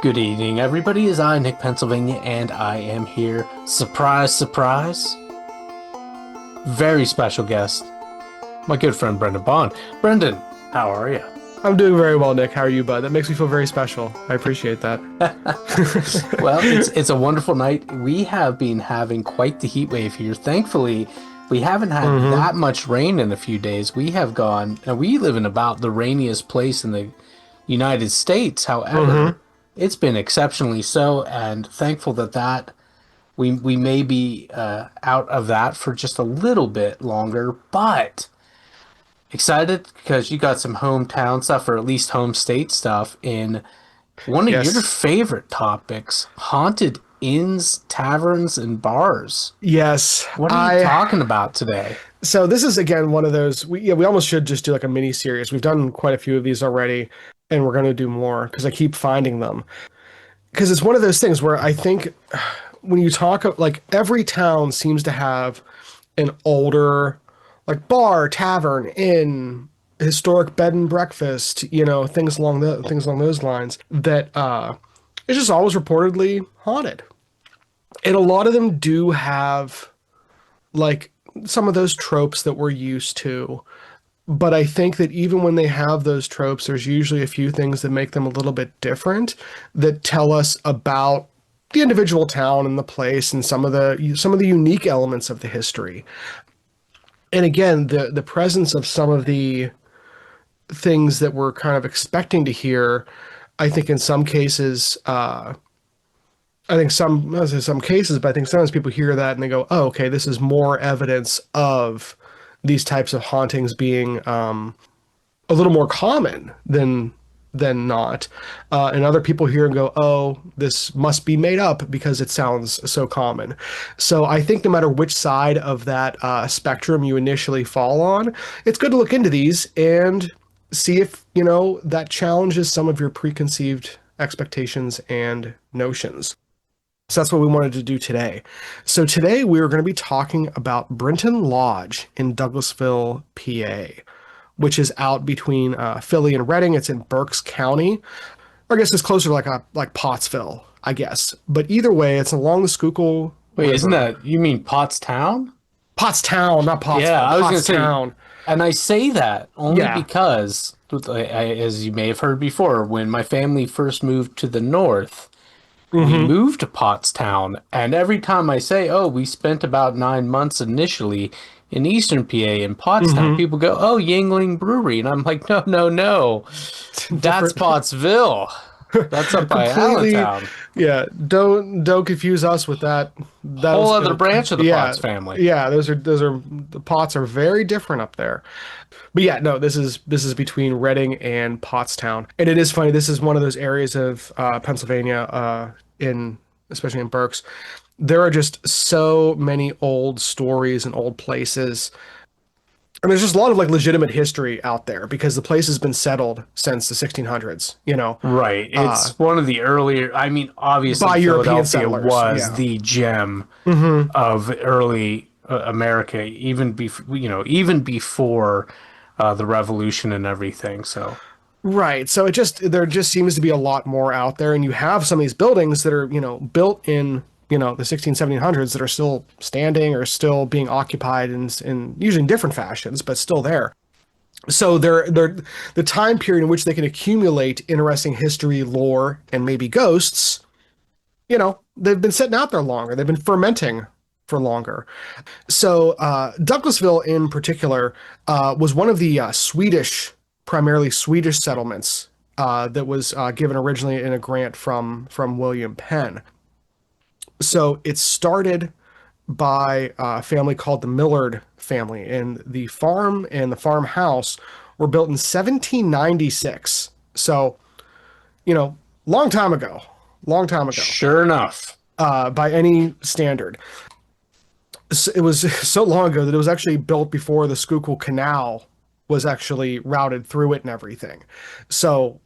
Good evening, everybody. Is I, Nick, Pennsylvania, and I am here. Surprise, surprise. Very special guest, my good friend Brendan Bond. Brendan, how are you? I'm doing very well, Nick. How are you, bud? That makes me feel very special. I appreciate that. Well, it's a wonderful night. We have been having quite the heat wave here. Thankfully, we haven't had that much rain in a few days. We have gone, and we live in about the rainiest place in the United States. However, it's been exceptionally so, and thankful that we may be out of that for just a little bit longer, but excited because you got some hometown stuff, or at least home state stuff, in one of your Yes. favorite topics, haunted inns, taverns, and bars. Yes. What are you talking about today? So this is again one of those. We almost should just do like a mini series. We've done quite a few of these already, and we're going to do more because I keep finding them. Because it's one of those things where I think when you talk, like, every town seems to have an older, like, bar, tavern, inn, historic bed and breakfast, things along those lines that it's just always reportedly haunted. And a lot of them do have, like, some of those tropes that we're used to. But I think that even when they have those tropes, there's usually a few things that make them a little bit different, that tell us about the individual town and the place and some of the unique elements of the history. And again, the presence of some of the things that we're kind of expecting to hear, I think in some cases, I think some cases, but I think sometimes people hear that and they go, "Oh, okay, this is more evidence of these types of hauntings being a little more common than not." And other people hear and go, "Oh, this must be made up because it sounds so common." So I think no matter which side of that spectrum you initially fall on, it's good to look into these and see if, that challenges some of your preconceived expectations and notions. So that's what we wanted to do today. So today we're going to be talking about Brinton Lodge in Douglasville, PA, which is out between Philly and Reading. It's in Berks County. Or I guess it's closer to like Pottsville, I guess. But either way, it's along the Schuylkill Wait, isn't River. that, you mean Pottstown? Pottstown, not Yeah, Pottsville. I was going to say, Pottstown. and I say that only Yeah. because, as you may have heard before, when my family first moved to the north, we moved to Pottstown, and every time I say, "Oh, we spent about 9 months initially in Eastern PA in Pottstown," people go, "Oh, Yingling Brewery," and I'm like, "No, no, no, that's Different. Pottsville. That's up by Completely. Allentown, Yeah. Don't confuse us with that. whole other branch of the Yeah. Potts family." Yeah. Those are the Potts are very different up there. But yeah, no, this is between Reading and Pottstown. And it is funny, this is one of those areas of Pennsylvania, especially in Berks. There are just so many old stories and old places. And there's just a lot of like legitimate history out there because the place has been settled since the 1600s. Right. It's one of the earlier, I mean, obviously By European Philadelphia settlers. was Yeah. the gem of early America, even even before the revolution and everything. So, Right. So there just seems to be a lot more out there, and you have some of these buildings that are, built in, the 1700s that are still standing or still being occupied in usually in different fashions, but still there. So they're the time period in which they can accumulate interesting history, lore, and maybe ghosts, they've been sitting out there longer. They've been fermenting for longer. So Douglasville in particular was one of the primarily Swedish settlements that was given originally in a grant from William Penn. So it started by a family called the Millard family, and the farm and the farmhouse were built in 1796. So, long time ago, sure enough. by any standard. It was so long ago that it was actually built before the Schuylkill Canal was actually routed through it and everything. So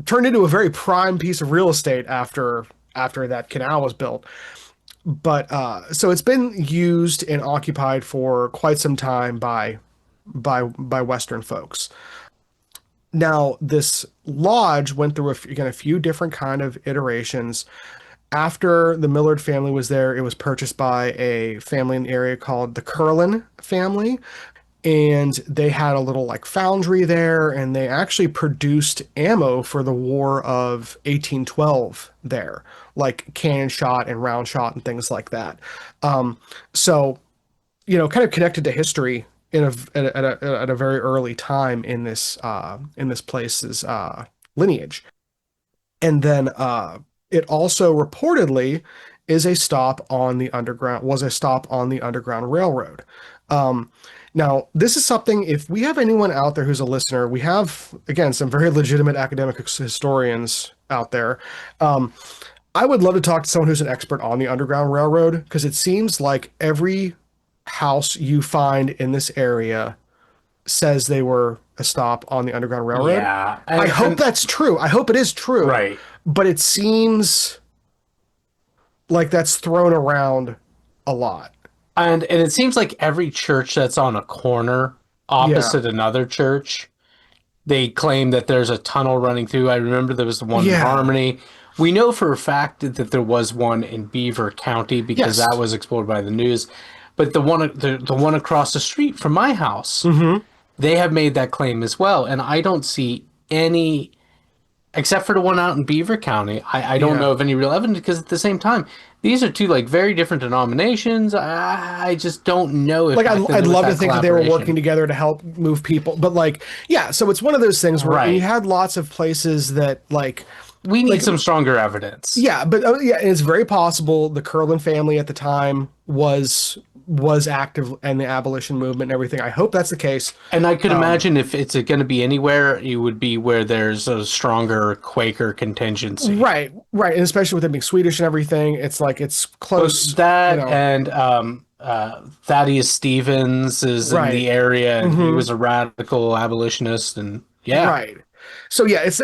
turned into a very prime piece of real estate after that canal was built. But so it's been used and occupied for quite some time by Western folks. Now, this lodge went through again a few different kind of iterations. After the Millard family was there, it was purchased by a family in the area called the Curlin family, and they had a little like foundry there, and they actually produced ammo for the War of 1812 there, like cannon shot and round shot and things like that. So kind of connected to history at a very early time in this place's lineage. And then it also reportedly is a stop on the underground was a stop on the Underground Railroad. Now, this is something, if we have anyone out there who's a listener, we have, again, some very legitimate academic historians out there. I would love to talk to someone who's an expert on the Underground Railroad, because it seems like every house you find in this area says they were a stop on the Underground Railroad. Yeah. I hope that's true. I hope it is true. Right. But it seems like that's thrown around a lot. And it seems like every church that's on a corner opposite another church, they claim that there's a tunnel running through. I remember there was one in Harmony. We know for a fact that there was one in Beaver County because that was explored by the news. But the one across the street from my house, they have made that claim as well. And I don't see any, except for the one out in Beaver County, I don't know of any real evidence, because at the same time, these are two like very different denominations. I just don't know if I'd love to think that they were working together to help move people, but so it's one of those things where you had lots of places that we need some stronger evidence. Yeah, but and it's very possible the Curlin family at the time was active in the abolition movement and everything. I hope that's the case. And I could imagine if it's going to be anywhere, it would be where there's a stronger Quaker contingency. Right. And especially with it being Swedish and everything, it's like it's close. And Thaddeus Stevens is in the area, and he was a radical abolitionist, and Right. So it's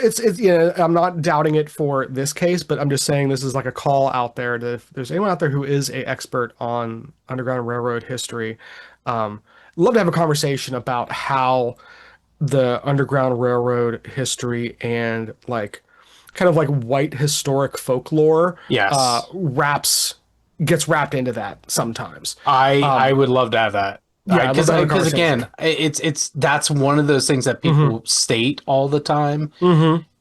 I'm not doubting it for this case, but I'm just saying this is like a call out there to, if there's anyone out there who is a expert on Underground Railroad history, love to have a conversation about how the Underground Railroad history and kind of like white historic folklore gets wrapped into that sometimes. I would love to have that. Yeah, because again, that's one of those things that people state all the time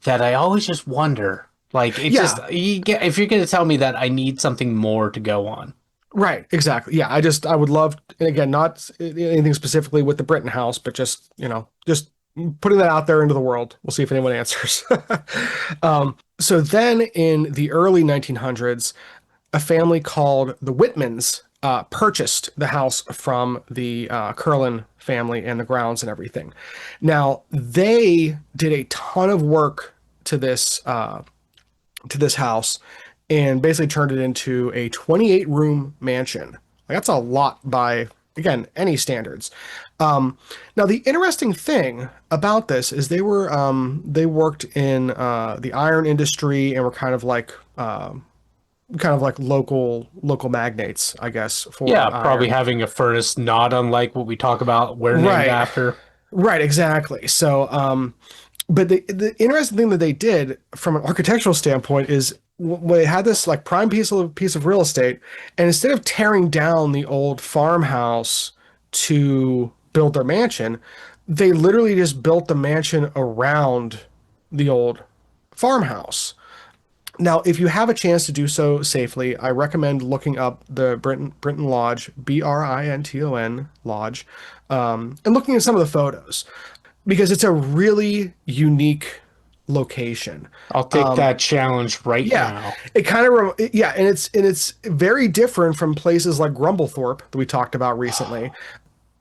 that I always just wonder. Like, just if you're going to tell me that, I need something more to go on. Right, exactly. Yeah, I would love, and again, not anything specifically with the Brinton house, but just putting that out there into the world. We'll see if anyone answers. So then in the early 1900s, a family called the Whitmans purchased the house from the Curlin family and the grounds and everything. Now, they did a ton of work to this house and basically turned it into a 28-room mansion. That's a lot by, again, any standards. Now, the interesting thing about this is they worked in the iron industry and were kind of like local magnates, I guess. Probably having a furnace not unlike what we talk about we're named after. Right, exactly. So, but the interesting thing that they did from an architectural standpoint is they had this like prime piece of real estate, and instead of tearing down the old farmhouse to build their mansion, they literally just built the mansion around the old farmhouse. Now, if you have a chance to do so safely, I recommend looking up the Brinton Lodge, Brinton Lodge, and looking at some of the photos, because it's a really unique location. I'll take that challenge now. It kind of and it's very different from places like Grumblethorpe that we talked about recently.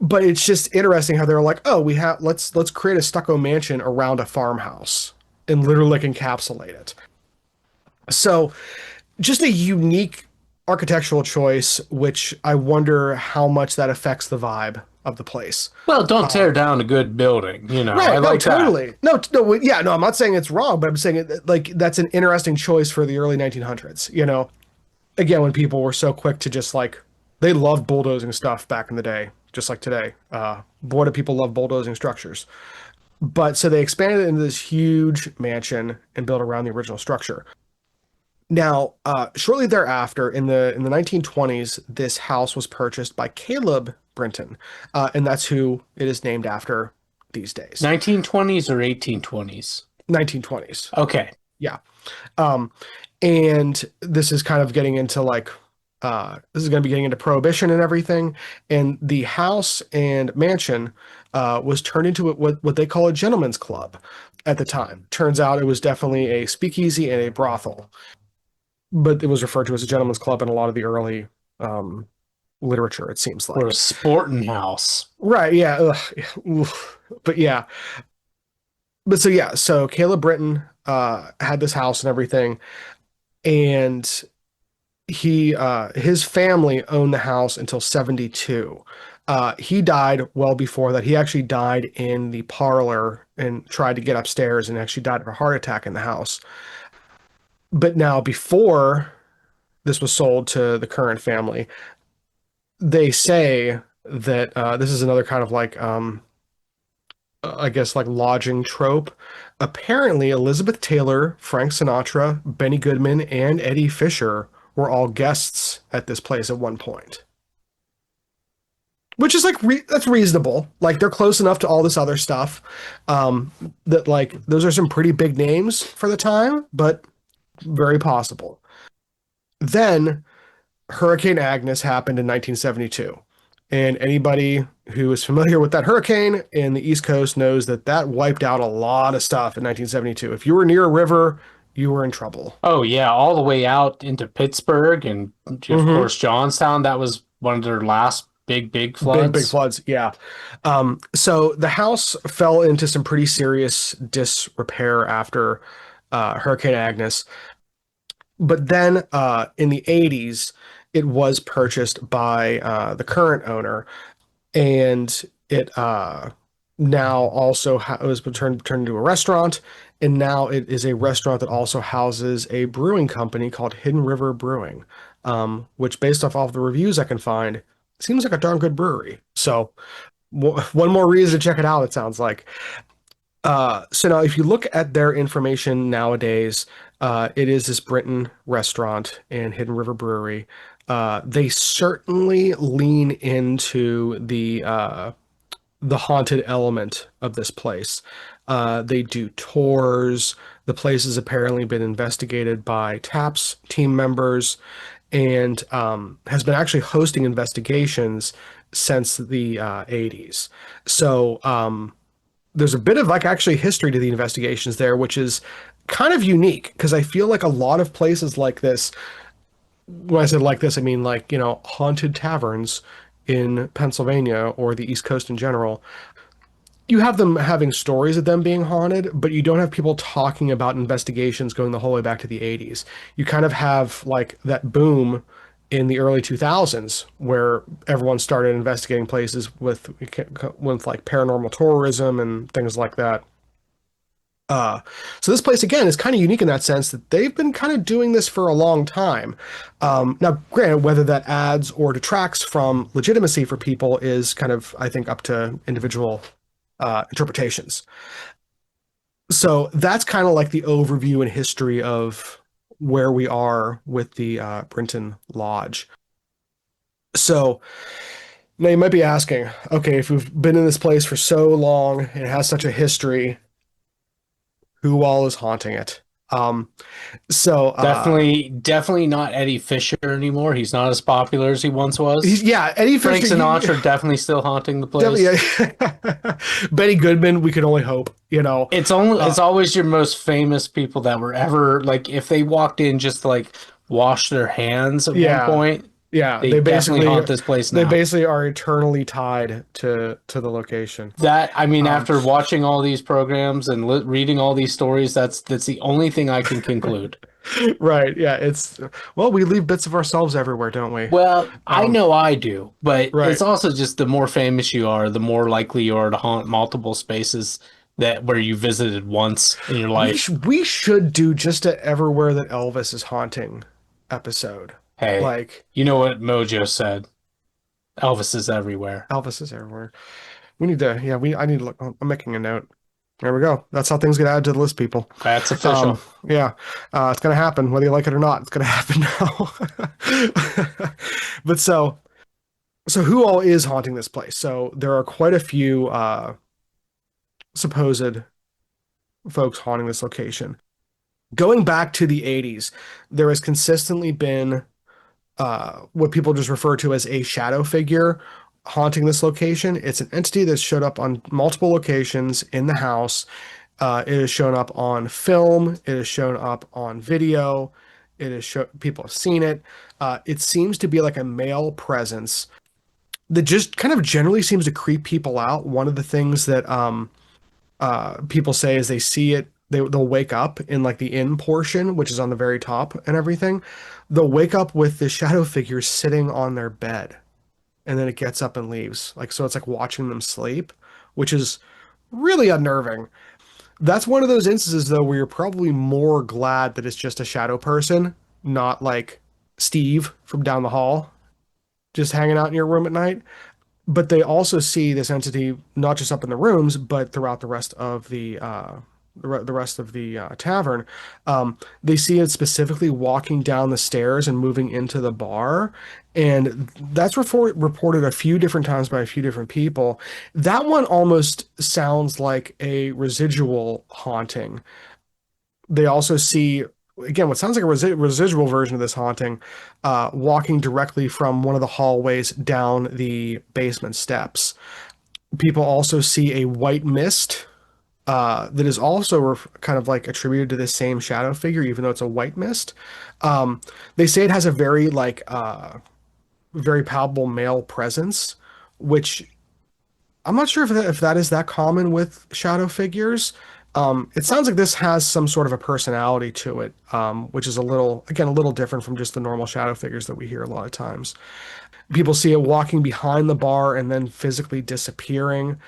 But it's just interesting how they're like, oh, let's create a stucco mansion around a farmhouse and literally encapsulate it. So just a unique architectural choice, which I wonder how much that affects the vibe of the place. Well, don't tear down a good building, Right, I like totally. That. No, I'm not saying it's wrong, but I'm saying that's an interesting choice for the early 1900s. Again, when people were so quick to just they loved bulldozing stuff back in the day, just like today. Boy, do people love bulldozing structures. But so they expanded it into this huge mansion and built around the original structure. Now, shortly thereafter, in the 1920s, this house was purchased by Caleb Brinton, and that's who it is named after these days. 1920s or 1820s? 1920s. Okay. Yeah. Um, and this is kind of getting into like this is going to be getting into prohibition and everything. And the house and mansion was turned into what they call a gentleman's club at the time. Turns out it was definitely a speakeasy and a brothel, but it was referred to as a gentleman's club in a lot of the early um, literature, it seems Or a like. sporting house. Right, yeah. Ugh, oof. But yeah. But so yeah, so Caleb Britton had this house and everything, and he his family owned the house until 72. He died well before that. He actually died in the parlor and tried to get upstairs and actually died of a heart attack in the house. But now before this was sold to the current family, they say that this is another kind of like I guess like lodging trope. Apparently, Elizabeth Taylor, Frank Sinatra, Benny Goodman, and Eddie Fisher were all guests at this place at one point. Which is like that's reasonable. Like they're close enough to all this other stuff that like those are some pretty big names for the time, but very possible. Then Hurricane Agnes happened in 1972. And anybody who is familiar with that hurricane in the East Coast knows that that wiped out a lot of stuff in 1972. If you were near a river, you were in trouble. Oh yeah, all the way out into Pittsburgh and of Hmm. course Johnstown. That was one of their last big Big floods. floods. Yeah. So the house fell into some pretty serious disrepair after Hurricane Agnes. But then in the 80s, it was purchased by the current owner, and it now also it was turned into a restaurant, and now it is a restaurant that also houses a brewing company called Hidden River Brewing, which, based off all of the reviews I can find, seems like a darn good brewery. So one more reason to check it out, it sounds like. So now, if you look at their information nowadays, it is this Brinton restaurant and Hidden River Brewery. They certainly lean into the haunted element of this place. They do tours. The place has apparently been investigated by TAPS team members and has been actually hosting investigations since the 80s. So there's a bit of like actually history to the investigations there, which is kind of unique because I feel like a lot of places like this, when I said like this, I mean like, haunted taverns in Pennsylvania or the East Coast in general. You have them having stories of them being haunted, but you don't have people talking about investigations going the whole way back to the 80s. You kind of have like that boom in the early 2000s where everyone started investigating places with like paranormal tourism and things like that. Uh, so this place again is kind of unique in that sense that they've been kind of doing this for a long time. Now, granted, whether that adds or detracts from legitimacy for people is kind of, I think, up to individual interpretations. So that's kind of like the overview and history of where we are with the Brinton Lodge. So now you might be asking, okay, if we've been in this place for so long and it has such a history, who all is haunting it? Um, so Definitely not Eddie Fisher anymore. He's not as popular as he once was. yeah, Eddie Frank Fisher, Sinatra definitely still haunting the definitely, place. yeah. Benny Goodman, we can only hope, It's always your most famous people that were ever like if they walked in just to, like wash their hands at one Yeah, point, yeah. they definitely haunt this place They now. basically are eternally tied to the location. That I mean, Um, after watching all these programs and reading all these stories, that's the only thing I can conclude. right. Yeah. It's well, we leave bits of ourselves everywhere, don't we? Well, I Um, know I do, but it's right. also just the more famous you are, the more likely you are to haunt multiple spaces that where you visited once in your life. We should do just a everywhere that Elvis is haunting episode. Hey, Like you know what Mojo said? Elvis is everywhere. Elvis is everywhere. We need to. Yeah. I need to look. I'm making a note. There we go. That's how things get added to the list, people. That's official. Yeah, it's gonna happen whether you like it or not. It's gonna happen now. But so who all is haunting this place? So there are quite a few supposed folks haunting this location. Going back to the 80s, there has consistently been what people just refer to as a shadow figure haunting this location. It's an entity that's showed up on multiple locations in the house. It has shown up on film. It has shown up on video. It has shown people have seen it. It seems to be like a male presence that just kind of generally seems to creep people out. One of the things that people say is they see it, they'll wake up in like the inn portion, which is on the very top and everything. They'll wake up with the shadow figure sitting on their bed, and then it gets up and leaves. Like, so it's like watching them sleep, which is really unnerving. That's one of those instances though where you're probably more glad that it's just a shadow person, not like Steve from down the hall just hanging out in your room at night. But they also see this entity not just up in the rooms, but throughout the rest of the rest of the tavern. They see it specifically walking down the stairs and moving into the bar, and that's reported a few different times by a few different people. That one almost sounds like a residual haunting. They also see, again, what sounds like a residual version of this haunting, walking directly from one of the hallways down the basement steps. People also see a white mist that is also kind of like attributed to this same shadow figure, even though it's a white mist. They say it has a very like very palpable male presence, which I'm not sure if that is that common with shadow figures. It sounds like this has some sort of a personality to it, which is a little, again, a little different from just the normal shadow figures that we hear a lot of times. People see it walking behind the bar and then physically disappearing.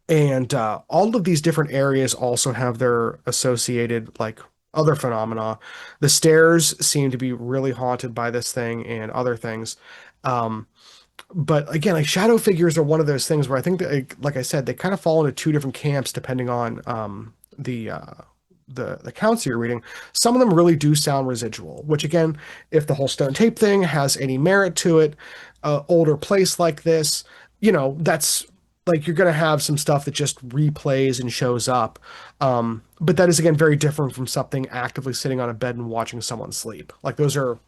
And all of these different areas also have their associated like other phenomena. The stairs seem to be really haunted by this thing and other things. Um, but again, like shadow figures are one of those things where I think that, like I said, they kind of fall into two different camps depending on the accounts you're reading. Some of them really do sound residual, which again, if the whole stone tape thing has any merit to it, older place like this, that's like you're going to have some stuff that just replays and shows up. But that is again very different from something actively sitting on a bed and watching someone sleep. Like those are,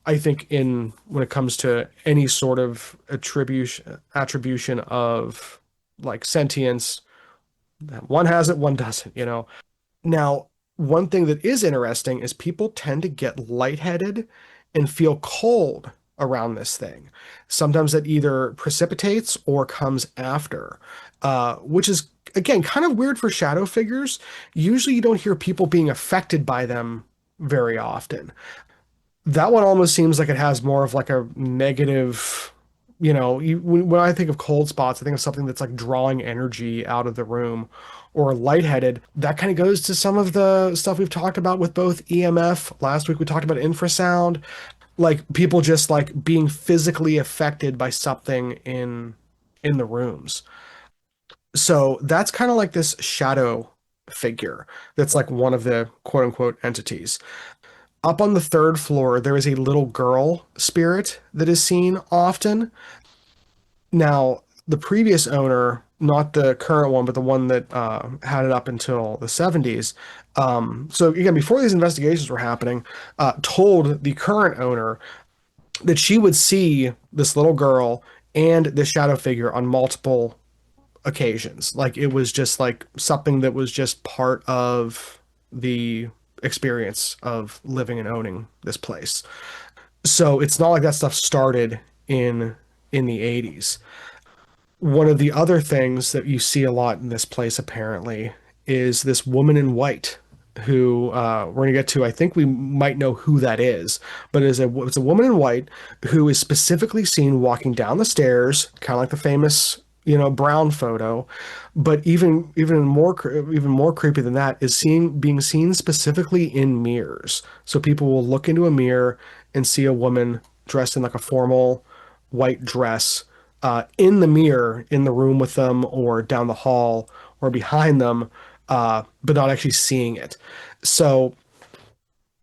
I think, in when it comes to any sort of attribution of like sentience, one has it, one doesn't. Now, one thing that is interesting is people tend to get lightheaded and feel cold around this thing. Sometimes it either precipitates or comes after, which is, again, kind of weird for shadow figures. Usually you don't hear people being affected by them very often. That one almost seems like it has more of like a negative, when I think of cold spots, I think of something that's like drawing energy out of the room, or lightheaded. That kind of goes to some of the stuff we've talked about with both EMF. Last week we talked about infrasound, like people just like being physically affected by something in the rooms. So that's kind of like this shadow figure that's like one of the quote unquote entities. Up on the third floor, there is a little girl spirit that is seen often. Now, the previous owner, not the current one, but the one that had it up until the 70s. So again, before these investigations were happening, told the current owner that she would see this little girl and this shadow figure on multiple occasions. Like it was just like something that was just part of the experience of living and owning this place. So it's not like that stuff started in the 80s. One of the other things that you see a lot in this place apparently is this woman in white who we're going to get to. I think we might know who that is, but it's a woman in white who is specifically seen walking down the stairs, kind of like the famous Brown photo. But even more creepy than that is being seen specifically in mirrors. So people will look into a mirror and see a woman dressed in like a formal white dress in the mirror in the room with them or down the hall or behind them, but not actually seeing it. So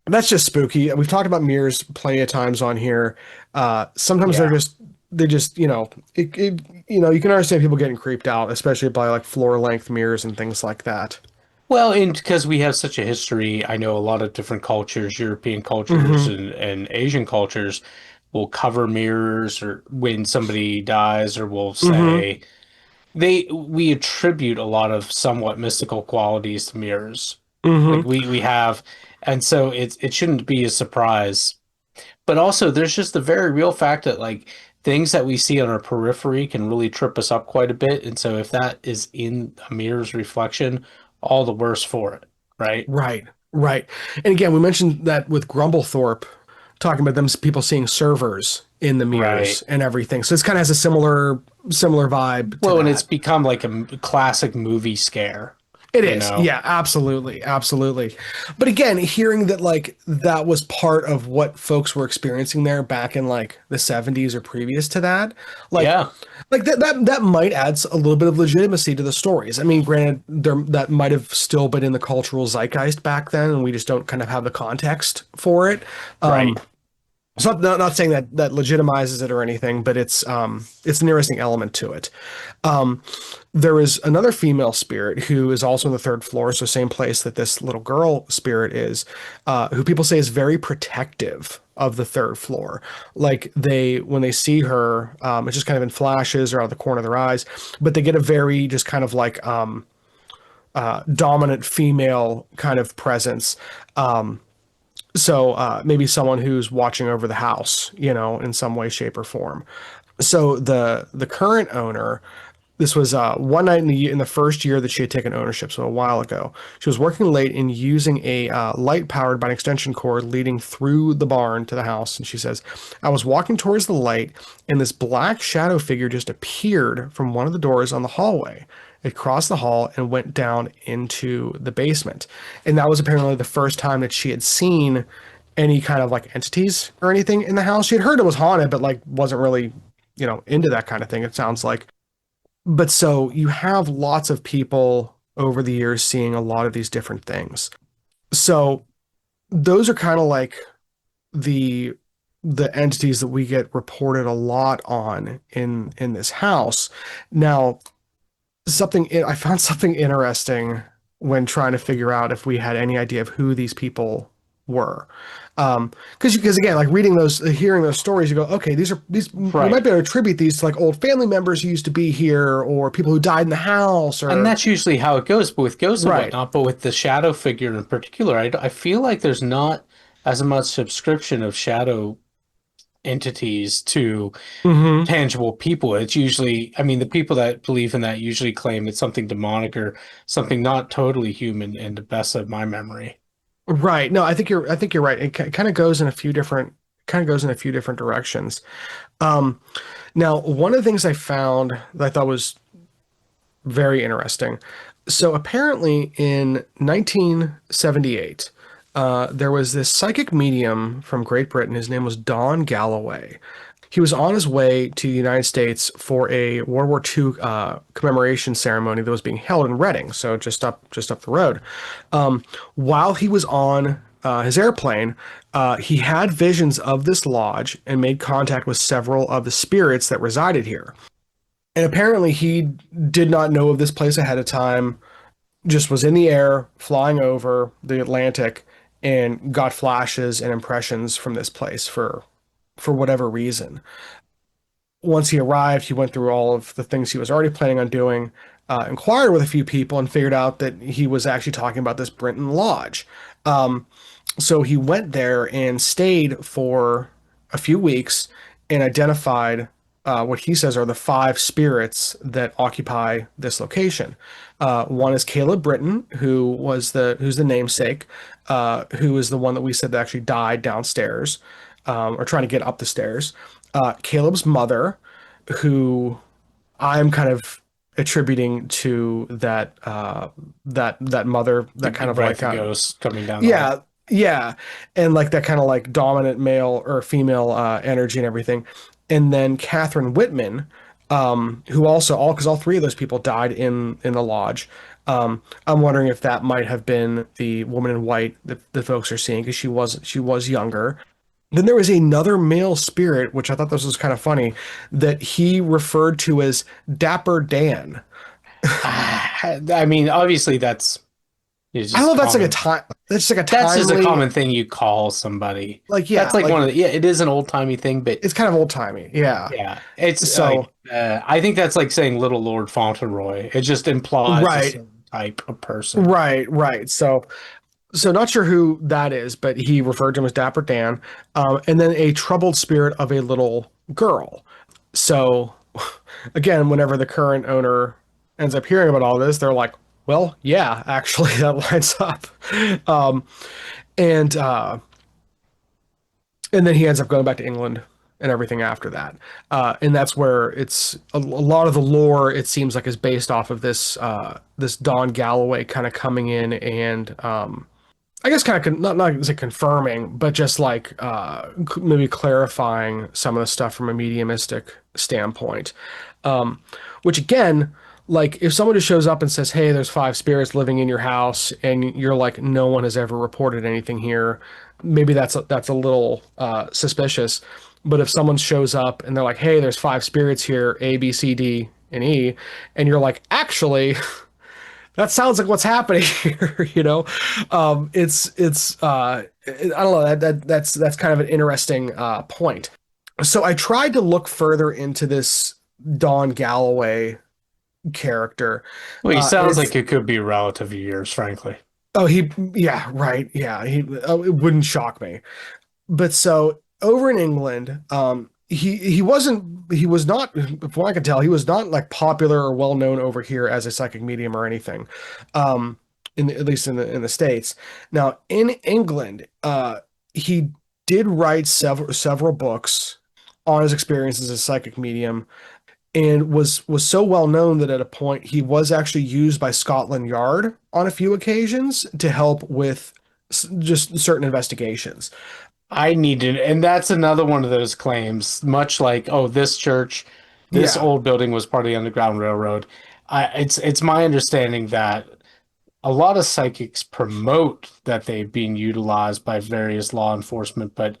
that's just spooky. We've talked about mirrors plenty of times on here. Sometimes Yeah. they just, you can understand people getting creeped out, especially by like floor length mirrors and things like that. Well, and because we have such a history, I know a lot of different cultures, European cultures Hmm. and Asian cultures will cover mirrors or when somebody dies or will Hmm. say we attribute a lot of somewhat mystical qualities to mirrors. Like Hmm. we have, and so it shouldn't be a surprise. But also there's just the very real fact that like things that we see on our periphery can really trip us up quite a bit. And so if that is in a mirror's reflection, all the worse for it, right? Right, right. And again, we mentioned that with Grumblethorpe, talking about them people seeing servers in the mirrors Right. and everything. So this kind of has a similar vibe to Well, and it's that. become like a classic movie scare, It you is. know? Yeah, absolutely. Absolutely. But again, hearing that like that was part of what folks were experiencing there back in like the 70s or previous to that, like Yeah. that might add a little bit of legitimacy to the stories. I mean, granted, there that might have still been in the cultural zeitgeist back then, and we just don't kind of have the context for it. Right. So not saying that legitimizes it or anything, but it's an interesting element to it. Um, there is another female spirit who is also on the third floor, so same place that this little girl spirit is, who people say is very protective of the third floor. Like when they see her, it's just kind of in flashes or out of the corner of their eyes, but they get a very just kind of like dominant female kind of presence. So maybe someone who's watching over the house, in some way, shape, or form. So the current owner, this was one night in the first year that she had taken ownership, so a while ago. She was working late and using a light powered by an extension cord leading through the barn to the house. And she says, I was walking towards the light, and this black shadow figure just appeared from one of the doors on the hallway. It crossed the hall and went down into the basement. And that was apparently the first time that she had seen any kind of like entities or anything in the house. She had heard it was haunted, but like wasn't really, into that kind of thing, it sounds like. But so you have lots of people over the years seeing a lot of these different things. So those are kind of like the the entities that we get reported a lot on in this house. Now, I found something interesting when trying to figure out if we had any idea of who these people were. Because again, like hearing those stories, you go, okay, these we might Right. be able to attribute these to like old family members who used to be here, or people who died in the house, And or that's usually how it goes, but with ghosts and right. whatnot, but with the shadow figure in particular, I feel like there's not as much subscription of shadow entities to Hmm. tangible people. It's usually, I mean, the people that believe in that usually claim it's something demonic or something not totally human, in the best of my memory. Right. No, I think you're right. It kind of goes in a few different directions. Um, Now, one of the things I found that I thought was very interesting. So apparently in 1978, there was this psychic medium from Great Britain. His name was Don Galloway. He was on his way to the United States for a World War II commemoration ceremony that was being held in Reading, so just up the road. While he was on his airplane, he had visions of this lodge and made contact with several of the spirits that resided here. And apparently, he did not know of this place ahead of time, just was in the air, flying over the Atlantic, and got flashes and impressions from this place for whatever reason. Once he arrived, he went through all of the things he was already planning on doing, inquired with a few people, and figured out that he was actually talking about this Brinton Lodge. Um, so he went there and stayed for a few weeks and identified what he says are the five spirits that occupy this location. One is Caleb Britton, who's the namesake, who is the one that we said that actually died downstairs, or trying to get up the stairs. Caleb's mother, who I'm kind of attributing to that mother, that kind of Right, like the ghost coming down the. yeah, yeah, and like that kind of like dominant male or female energy and everything. And then Catherine Whitman, who also all three of those people died in the lodge. I'm wondering if that might have been the woman in white that the folks are seeing because she was younger. Then there was another male spirit, which I thought this was kind of funny, that he referred to as Dapper Dan. I mean, obviously it's I don't know just if that's like a common. time. That's just like a That's just a timely, common thing you call somebody. like That's yeah, like like yeah, it is an old timey thing, but it's kind of old timey. Yeah. yeah, it's So like I think that's like saying Little Lord Fauntleroy. It just implies a right, certain type of person. right. So not sure who that is, but he referred to him as Dapper Dan, and then a troubled spirit of a little girl. So again, whenever the current owner ends up hearing about all this, they're like, "Well, yeah, actually, that lines up." Um, and uh, and then he ends up going back to England and everything after that. And that's where it's a lot of the lore. It seems like is based off of this Don Galloway kind of coming in and I guess kind of not say confirming, but just like maybe clarifying some of the stuff from a mediumistic standpoint. Um, which again, like if someone just shows up and says, "Hey, there's five spirits living in your house," and you're like, "No one has ever reported anything here," maybe that's a little suspicious. But if someone shows up and they're like, "Hey, there's five spirits here, A, B, C, D, and E," and you're like, "Actually, that sounds like what's happening here," I don't know that's kind of an interesting point. So I tried to look further into this Don Galloway character. Well, he And sounds it's like it could be relative years, frankly. oh he yeah right yeah he it wouldn't shock me. But so over in England, he was not, from what I can tell, he was not like popular or well known over here as a psychic medium or anything, at least in the States. Now in England, he did write several books on his experiences as a psychic medium, and was so well known that at a point he was actually used by Scotland Yard on a few occasions to help with just certain investigations. I need to, and that's another one of those claims, much like, oh, this church, this Yeah. old building was part of the Underground Railroad. It's my understanding that a lot of psychics promote that they've been utilized by various law enforcement, but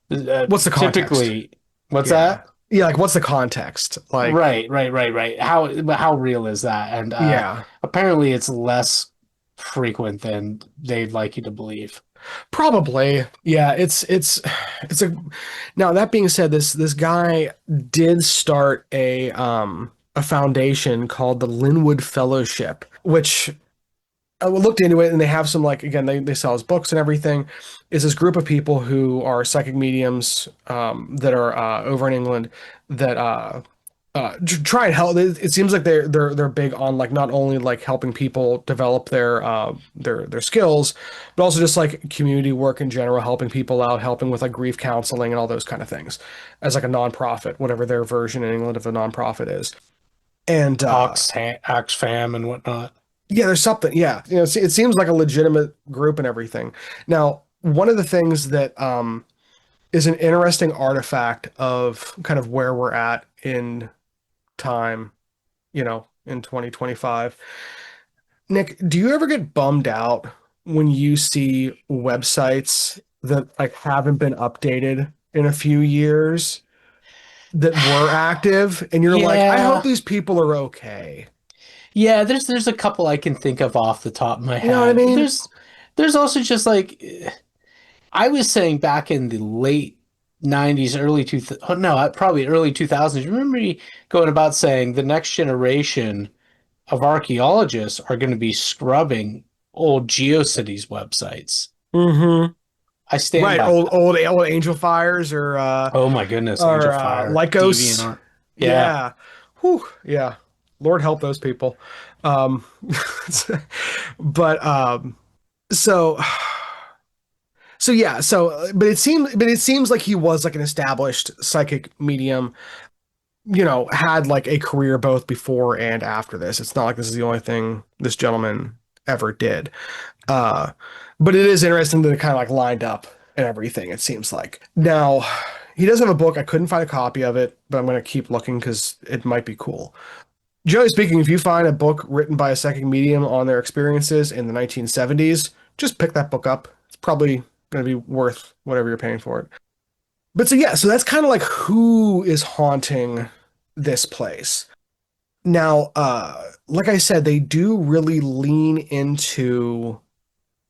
What's the context? typically, what's Yeah. that? Yeah, like what's the context? Like, Right. How real is that? And yeah, apparently, it's less frequent than they'd like you to believe. probably. Yeah, it's a now that being said, this guy did start a foundation called the Linwood Fellowship, which I looked into it and they have some like again they sell his books and everything. Is this group of people who are psychic mediums that are over in England that try and help. It seems like they're big on like not only like helping people develop their skills, but also just like community work in general, helping people out, helping with like grief counseling and all those kind of things, as like a nonprofit, whatever their version in England of a nonprofit is. And Oxfam and whatnot. yeah, there's something. Yeah, it seems like a legitimate group and everything. Now, one of the things that is an interesting artifact of kind of where we're at in time, in 2025. Nick, do you ever get bummed out when you see websites that like haven't been updated in a few years that were active and you're like, I hope Yeah. these people are okay. Yeah, there's a couple I can think of off the top of my You know what I head. mean? There's also just like I was saying back in the late 90s, early two oh no, probably early 2000s. You remember me going about saying the next generation of archaeologists are going to be scrubbing old GeoCities websites. Mm-hmm. I stand Right. by Old that. old old angel fires Oh my goodness, Angel or Fire, Lycos. DeviantArt. Yeah. Yeah. Whew. Yeah. Lord help those people. Um but so but it seems like he was like an established psychic medium, had like a career both before and after this. It's not like this is the only thing this gentleman ever did. Uh, but it is interesting that it kind of like lined up and everything, it seems like. Now, He does have a book. I couldn't find a copy of it, but I'm going to keep looking because it might be cool. Generally speaking, if you find a book written by a psychic medium on their experiences in the 1970s, just pick that book up. It's probably going to be worth whatever you're paying for it. But so yeah, so that's kind of like who is haunting this place. Now, like I said, they do really lean into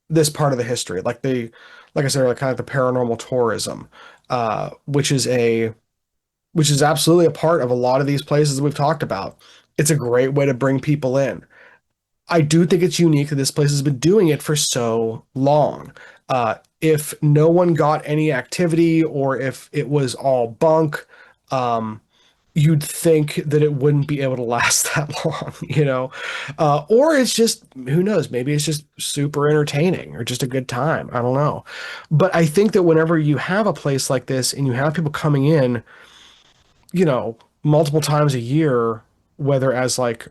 this part of the history. Like I said, like kind of the paranormal tourism, which is absolutely a part of a lot of these places that we've talked about. It's a great way to bring people in. I do think it's unique that this place has been doing it for so long. If no one got any activity or if it was all bunk, um, you'd think that it wouldn't be able to last that long, you know? Or it's just, who knows, maybe it's just super entertaining or just a good time. I don't know. But I think that whenever you have a place like this and you have people coming in, multiple times a year, whether as like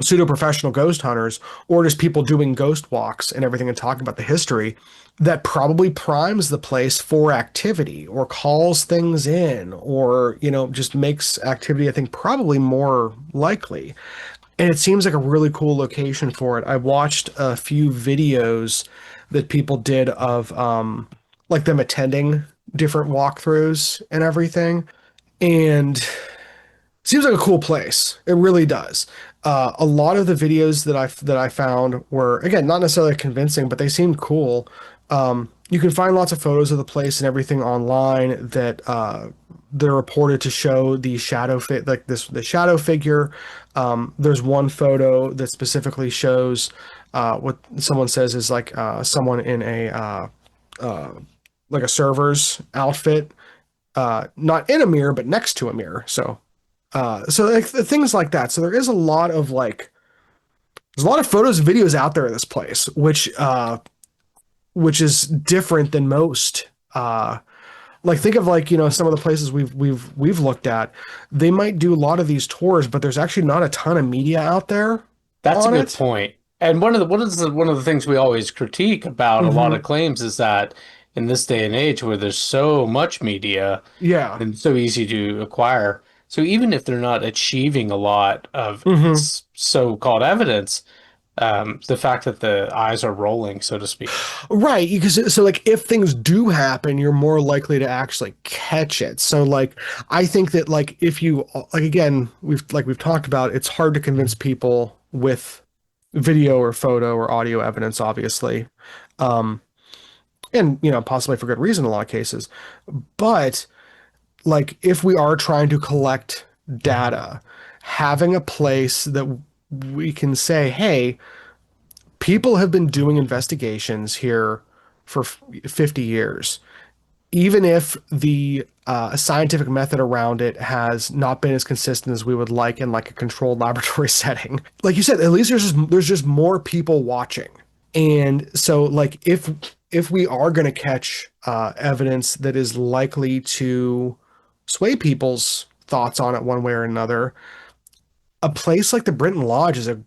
pseudo professional ghost hunters or just people doing ghost walks and everything and talking about the history, that probably primes the place for activity or calls things in or, just makes activity, I think, probably more likely. And it seems like a really cool location for it. I watched a few videos that people did of like them attending different walkthroughs and everything. And seems like a cool place. It really does. A lot of the videos that I found were, again, not necessarily convincing, but they seemed cool. You can find lots of photos of the place and everything online that they're reported to show the the shadow figure. There's one photo that specifically shows what someone says is like someone in like a server's outfit, not in a mirror, but next to a mirror. So like things like that. So there is a lot of there's a lot of photos and videos out there of this place, which is different than most. Like think of some of the places we've looked at. They might do a lot of these tours, but there's actually not a ton of media out there That's a on good it. point. And one of the things we always critique about a lot of Hmm. claims is that in this day and age where there's so much media Yeah. and so easy to acquire, so even if they're not achieving a lot of Hmm. so-called evidence, the fact that the eyes are rolling, so to speak. Right, because so like if things do happen, you're more likely to actually catch it. So like I think that like if you like again, we've talked about, it's hard to convince people with video or photo or audio evidence, obviously. Um, and possibly for good reason in a lot of cases. But like if we are trying to collect data, having a place that we can say, hey, people have been doing investigations here for 50 years. Even if the scientific method around it has not been as consistent as we would like in like a controlled laboratory setting, like you said, at least there's just more people watching. And so like if we are going to catch evidence that is likely to sway people's thoughts on it one way or another, a place like the Brinton Lodge is a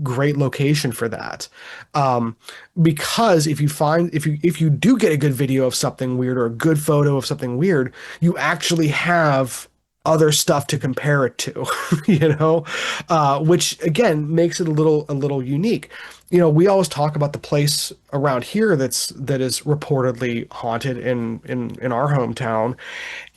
great location for that. Um, because if you do get a good video of something weird or a good photo of something weird, you actually have other stuff to compare it to, which again makes it a little unique. We always talk about the place around here that is reportedly haunted in our hometown.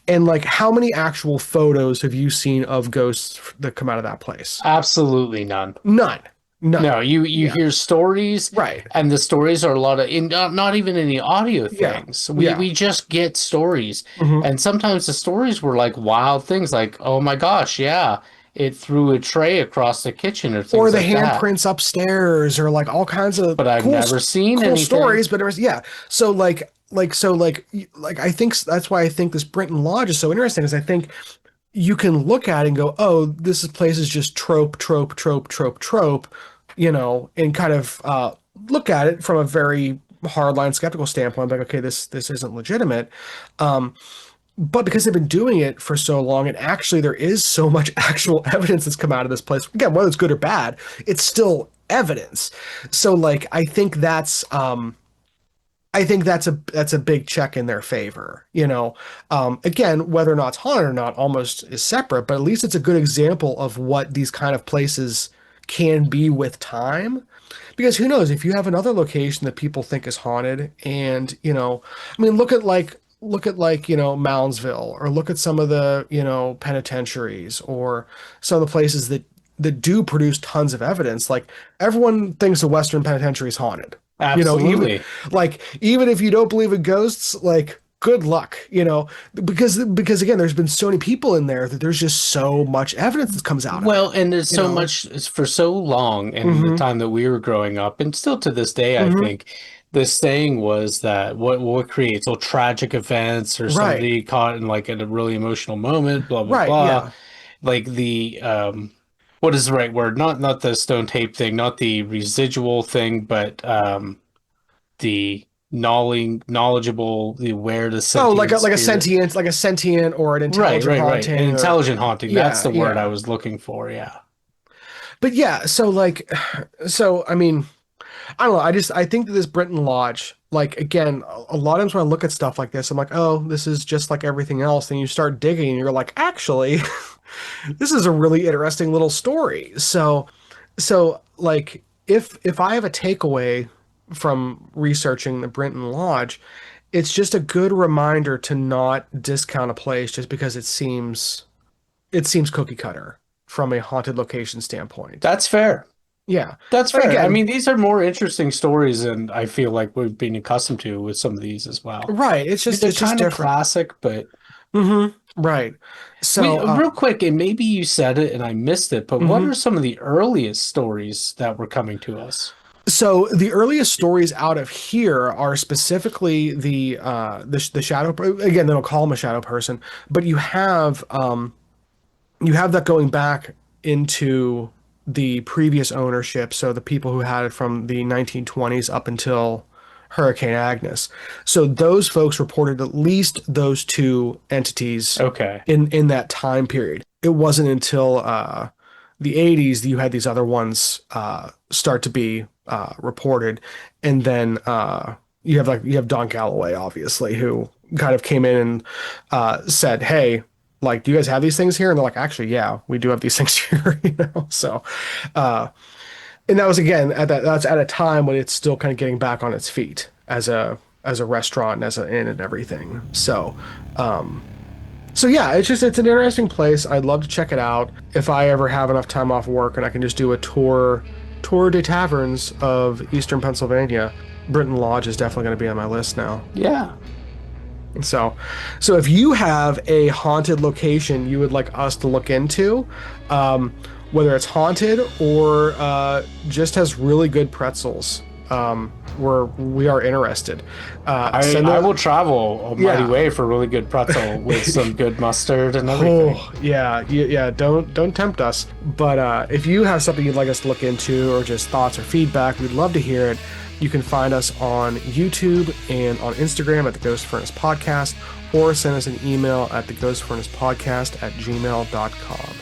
And like, how many actual photos have you seen of ghosts that come out of that place? Absolutely none. None. None. No, you Yeah. hear stories, Right. and the stories are a lot of not even any audio Yeah. things. We Yeah. we just get stories, Hmm. and sometimes the stories were like wild things, like oh my gosh, yeah, it threw a tray across the kitchen or Or things the like that. handprints upstairs, or like all kinds of But I've cool, never seen cool anything. stories. But it was, yeah. So like I think that's why I think this Brinton Lodge is so interesting. Is I think you can look at it and go, oh, place is just trope, trope, trope, trope, trope, and kind of look at it from a very hardline skeptical standpoint, like, okay, this isn't legitimate. Um, but because they've been doing it for so long, and actually there is so much actual evidence that's come out of this place, again, whether it's good or bad, it's still evidence. So like I think I think that's a big check in their favor. Again, whether or not it's haunted or not almost is separate, but at least it's a good example of what these kind of places can be with time. Because who knows, if you have another location that people think is haunted, and I mean, look at Moundsville, or look at some of the penitentiaries, or some of the places that do produce tons of evidence. Like, everyone thinks the Western Penitentiary is haunted. Even Absolutely. even if you don't believe in ghosts, like, good luck, because again, there's been so many people in there that there's just so much evidence that comes out of it. Well, and there's so much for so long, and in the Hmm. time that we were growing up, and still to this day, I Hmm. think the saying was that what creates tragic events, or Right. somebody caught in like at a really emotional moment, blah blah Right. blah. Yeah. Like the what is the right word? Not the stone tape thing, not the residual thing, but the knowledgeable, the aware, the Oh, sentient spirit. like a sentient or an Right, intelligent right, right. An haunting, or intelligent haunting. That's yeah, the word I yeah. was looking for. Yeah. But yeah, so like, so I mean, I don't know. I think that this Brinton Lodge, like, again, a lot of times when I look at stuff like this, I'm like, oh, this is just like everything else. Then you start digging, and you're like, actually, this is a really interesting little story. So like, if I have a takeaway from researching the Brinton Lodge, it's just a good reminder to not discount a place just because it seems cookie cutter from a haunted location standpoint. That's fair. Yeah. That's But fair. I again, mean, these are more interesting stories than I feel like we've been accustomed to with some of these as well. right, I mean, they're it's just kind of different. classic, but Right. we So, real quick, and maybe you said it and I missed it, but what mhm. are some of the earliest stories that were coming to us? So the earliest stories out of here are specifically the shadow. Again, they don't call him a shadow person, but you have that going back into the previous ownership. So the people who had it from the 1920s up until Hurricane Agnes. So those folks reported at least those two entities Okay. in that time period. It wasn't until the 80s that you had these other ones start to be reported, and then you have Don Galloway, obviously, who kind of came in and said, "Hey, like, do you guys have these things here?" And they're like, "Actually, yeah, we do have these things here." So, uh, and that was, again, that's at a time when it's still kind of getting back on its feet as a restaurant and as an inn and everything. So yeah, it's an interesting place. I'd love to check it out if I ever have enough time off work and I can just do a tour de taverns of Eastern Pennsylvania. Brinton Lodge is definitely going to be on my list now. Yeah. So if you have a haunted location you would like us to look into, whether it's haunted or just has really good pretzels, we are interested. I will travel a mighty Yeah. way for really good pretzel with some good mustard and everything. Oh, yeah, yeah. Don't tempt us. But if you have something you'd like us to look into, or just thoughts or feedback, we'd love to hear it. You can find us on YouTube and on Instagram at the Ghost Furnace Podcast, or send us an email at theghostfurnacepodcast@gmail.com.